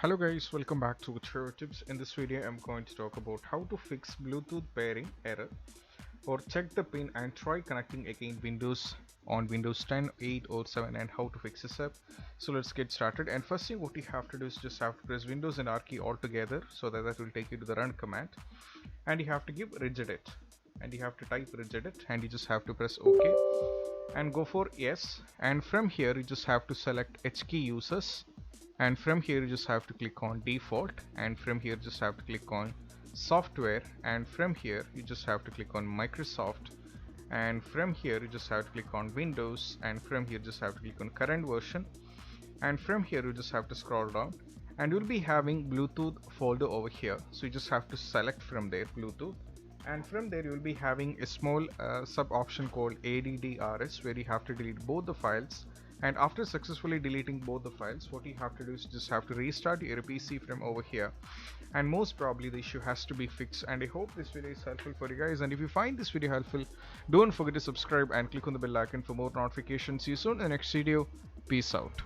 Hello guys, welcome back to Tutorial Tips. In this video I'm going to talk about how to fix Bluetooth pairing error or check the pin and try connecting again Windows on Windows 10, 8 or 7 and how to fix this up. So let's get started, and first thing what you have to do is just have to press Windows and R key all together, so that will take you to the run command, and you have to give regedit and you have to type regedit and you just have to press OK and go for yes, and from here you just have to select H key users, and from here you just have to click on default, and from here just have to click on software, and from here you just have to click on Microsoft, and from here you just have to click on Windows, and from here just have to click on current version, and from here you just have to scroll down and you'll be having Bluetooth folder over here, so you just have to select from there Bluetooth, and from there you will be having a small sub option called ADDRS, where you have to delete both the files. And after successfully deleting both the files, what you have to do is just have to restart your PC from over here, and most probably the issue has to be fixed. And I hope this video is helpful for you guys, and if you find this video helpful, don't forget to subscribe and click on the bell icon for more notifications. See you soon in the next video. Peace out.